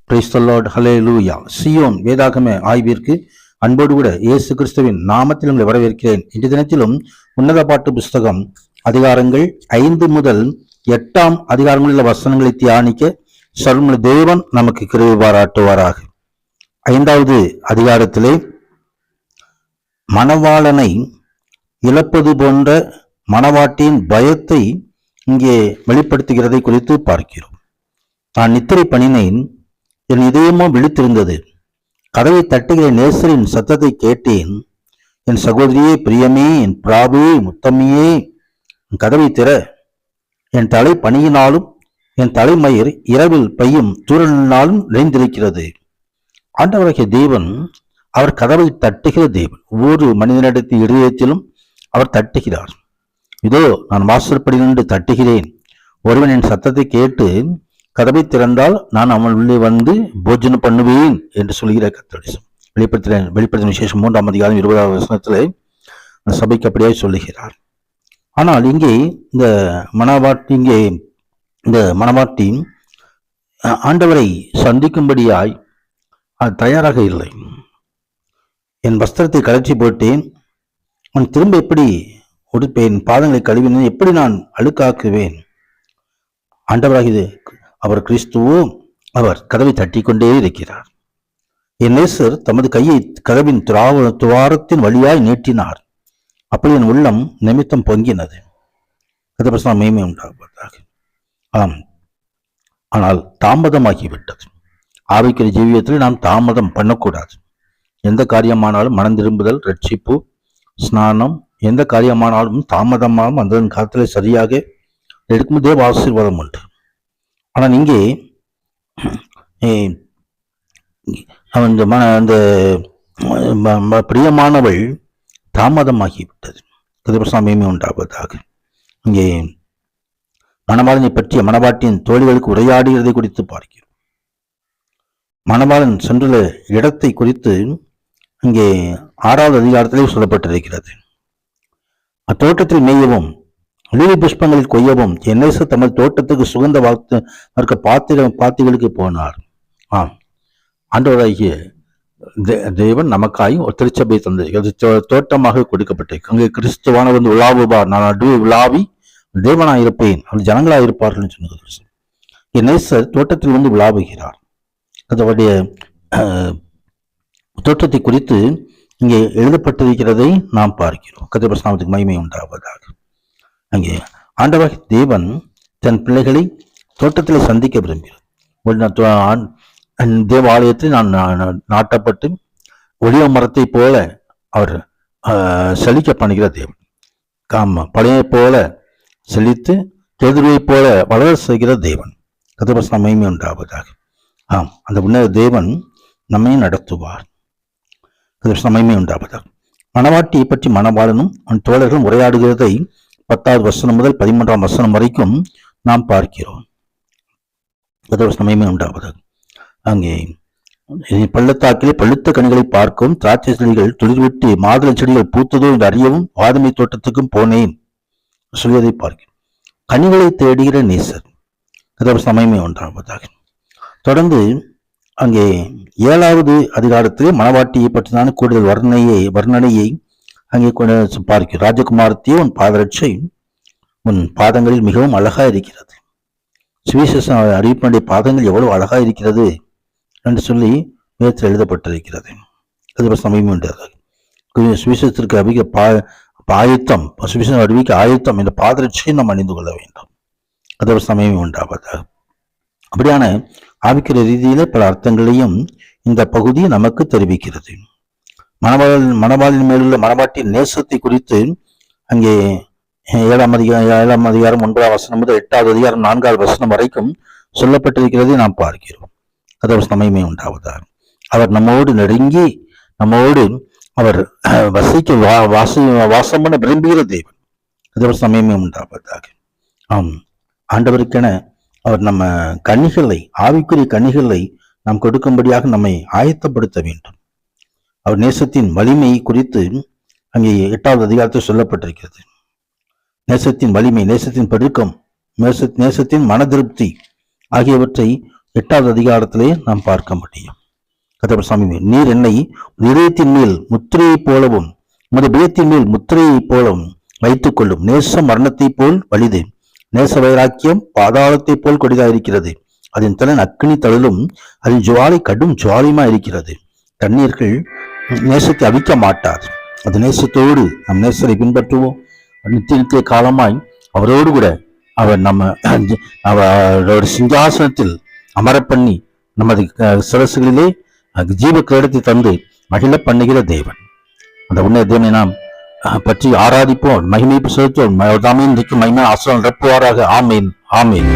Praise the Lord, hallelujah. Zion வேதாகம ஆய்விற்கு அன்போடு கூட இயேசு கிறிஸ்துவின் நாமத்தில் உங்களை வரவேற்கிறேன். இன்றைய தினத்திலும் உன்னத பாட்டு புஸ்தகம் அதிகாரங்கள் 5 முதல் 8 அதிகாரங்களில் உள்ள வசனங்களை தியானிக்க சர்வமுள்ள தேவன் நமக்கு கிருபை பாராட்டுவாராக. 5வது அதிகாரத்திலே மணவாளனை இழப்பது போன்ற மணவாட்டியின் பயத்தை இங்கே வெளிப்படுத்துகிறதை குறித்து பார்க்கிறோம். நான் நித்திரை பண்ணினேன், என் இதயமோ விழித்திருந்தது. கதவை தட்டுகிற நேசரின் சத்தத்தை கேட்டேன். என் சகோதரியே, பிரியமே, என் பிராபே, முத்தம்மியே, கதவை திற. என் தலை பனியினாலும் என் தலைமயிர் இரவில் பையும் தூரலினாலும் நிறைந்திருக்கிறது. ஆண்டவராகிய தேவன் அவர் கதவை தட்டுகிற தேவன். ஒவ்வொரு மனிதனிடத்தின் இதயத்திலும் அவர் தட்டுகிறார். இதோ நான் வாசற்படி நின்று தட்டுகிறேன். ஒருவன் என் சத்தத்தை கேட்டு கதவை திறந்தால் நான் அவன் உள்ளே வந்து போஜனம் பண்ணுவேன் என்று சொல்கிற கர்த்தருடைய வெளிப்படுத்தின விசேஷம் 3ஆம் அதிகாரம் 20வது வசனத்திலே சபைக்கு அப்படியே சொல்லுகிறார். ஆனால் இங்கே இந்த மணவாட்டி ஆண்டவரை சந்திக்கும்படியாய் தயாராக இல்லை. என் வஸ்திரத்தை கலற்றி போட்டேன், அவன் திரும்ப எப்படி உடுப்பேன், பாதங்களை கழுவினேன், எப்படி நான் அழுக்காக்குவேன். ஆண்டவராகிய அவர் கிறிஸ்துவோ அவர் கதவை தட்டி கொண்டே இருக்கிறார். என் நேசர் தமது கையை கதவின் துவாரத்தின் வழியாய் நீட்டினார். அப்படி என் உள்ளம் நிமித்தம் பொங்கினது. கதபசனம் மேன்மை உண்டாவதாக. ஆம், ஆனால் தாமதமாகிவிட்டது. ஆவிக்கிற ஜீவியத்தில் நாம் தாமதம் பண்ணக்கூடாது. எந்த காரியமானாலும் மனம் திரும்புதல், ரட்சிப்பு, ஸ்நானம், எந்த காரியமானாலும் தாமதமாகவும் அந்த காலத்தில் சரியாக எடுக்கும் தேவ ஆசீர்வாதம் உண்டு. ஆனால் இங்கே அந்த பிரியமானவள் தாமதமாகிவிட்டது. கதிரசாமியுமே உண்டாவதாக. இங்கே மணவாளனை பற்றிய மணவாட்டியின் தோழிகளுக்கு உரையாடுகிறதை குறித்து பார்க்கிறோம். மணவாளன் சென்றுள்ள இடத்தை குறித்து இங்கே 6வது அதிகாரத்திலே சொல்லப்பட்டிருக்கிறது. அத்தோட்டத்தில் மேயவும் லீலி புஷ்பங்களில் கொய்யவும் என் நேசர் தமது தோட்டத்துக்கு சுகந்த பாத்திகளுக்கு போனார். ஆம், ஆண்டவராகிய தேவன் நமக்காயும் ஒரு திருச்சபை தந்திருக்கிறது, தோட்டமாக கொடுக்கப்பட்டிருக்கு. அங்கே கிறிஸ்துவான வந்து உலாவுபார், நான் நடுவே உலாவி தேவனாயிருப்பேன், அவர் ஜனங்களாயிருப்பார்கள் சொன்னது. என் நேசர் தோட்டத்தில் வந்து உலாவுகிறார். அதனுடைய தோட்டத்தை குறித்து இங்கே எழுதப்பட்டிருக்கிறதை நாம் பார்க்கிறோம். கர்த்தருடைய மகிமை உண்டாவதாக. அங்கே ஆண்டவராகிய தேவன் தன் பிள்ளைகளை தோட்டத்தில் சந்திக்க விரும்புகிறார். தேவ ஆலயத்தில் நான் நாட்டப்பட்டு ஒளிவ மரத்தை போல அவர் செழிக்க பண்ணுகிற தேவன். பழைய போல செழித்து கேதுருவை போல வளர செய்கிற தேவன். கர்த்தருடைய மகிமை உண்டாவதாக. ஆம், அந்த உன்னத தேவன் நம்மை நடத்துவார். கர்த்தருடைய மகிமை உண்டாவதாக. மணவாட்டியை பற்றி மணவாளனும் அவன் தோழர்களும் உரையாடுகிறதை 10வது வசனம் முதல் 13ஆம் வசனம் வரைக்கும் நாம் பார்க்கிறோம். கர்த்தருடைய மகிமை உண்டாவதாக. அங்கே பள்ளத்தாக்கிலே பழுத்த கனிகளை பார்க்கவும், திராட்சை செடிகள் துளிர்விட்டு மாதுளை செடிகள் பூத்ததோ என்று அறியவும் வாதுமை தோட்டத்துக்கும் போனேன் சொல்வதை பார்க்கிறோம். கனிகளை தேடுகிற நேசர், அதாவது சமயமே ஒன்றாவதாக. தொடர்ந்து அங்கே 7வது அதிகாரத்திலே மணவாட்டியை பற்றினான கூடுதல் வர்ணனையை அங்கே பார்க்கிறோம். ராஜகுமாரத்தையே உன் பாதரட்சை உன் பாதங்களில் மிகவும் அழகா இருக்கிறது. சுவிசேஷம் அறிவிப்பனுடைய பாதங்கள் எவ்வளவு அழகா இருக்கிறது என்று சொல்லி வேதத்தில் எழுதப்பட்டிருக்கிறது. அது சமயம் உண்டாக சுவிசேஷத்திற்கு ஆயத்தம், சுவிசேஷம் அறிவிக்க ஆயத்தம் என்ற பாதரட்சியை நாம் அணிந்து கொள்ள வேண்டும். அது ஒரு சமயம் உண்டாவதாக. அப்படியான ஆவிக்கிற ரீதியில பல அர்த்தங்களையும் இந்த பகுதி நமக்கு தெரிவிக்கிறது. மணவாளின் மேலுள்ள மணவாட்டின் நேசத்தை குறித்து அங்கே 7ஆம் அதிகாரம் 9ஆம் வசனம் முதல் 8வது அதிகாரம் 4வது வசனம் வரைக்கும் சொல்லப்பட்டிருக்கிறதை நாம் பார்க்கிறோம். அது ஒரு சமயமே உண்டாவதாக. அவர் நம்மோடு நெருங்கி நம்மோடு அவர் வாசம் பண்ண விரும்புகிற தேவன். அது ஒரு சமயமே உண்டாவதாக. ஆண்டவருக்கென அவர் நம்ம கனிகளை, ஆவிக்குரிய கனிகளை நாம் கொடுக்கும்படியாக நம்மை ஆயத்தப்படுத்த வேண்டும். அவர் நேசத்தின் வலிமை குறித்து அங்கே 8வது அதிகாரத்தில் சொல்லப்பட்டிருக்கிறது. நேசத்தின் வலிமை, நேசத்தின் பெருக்கம், நேசத்தின் மன திருப்தி ஆகியவற்றை 8வது அதிகாரத்திலே நாம் பார்க்க முடியும். கதவசாமி, நீர் என்னை இதயத்தின் மேல் முத்திரையை போலவும் உமது பயத்தின் மேல் முத்திரையை போலவும் வைத்துக் கொள்ளும். நேச மரணத்தை போல் வலிது, நேச வைராக்கியம் பாதாளத்தை போல் கொடிதாயிருக்கிறது. அதன் தலன் அக்கினி தழலும் அதன் ஜுவாலை கடும் ஜுவாலியுமா இருக்கிறது. தண்ணீர்கள் நேசத்தை அவிக்க மாட்டார். அது நேசத்தோடு நம் நேசரை பின்பற்றுவோம். நித்திய காலமாய் அவரோடு கூட அவர் அவரோட சிங்காசனத்தில் அமர பண்ணி நமது சிரசுகளிலே ஜீவ கிரீடத்தை தந்து மகிழ பண்ணுகிற தேவன். அந்த உண்மை தேவனை நாம் பற்றி ஆராதிப்போம், மகிமை செலுத்துவோம். தாமே இன்றைக்கு மகிமை ஆசிரியர் நிரப்புவாராக. ஆமீன், ஆமீன்.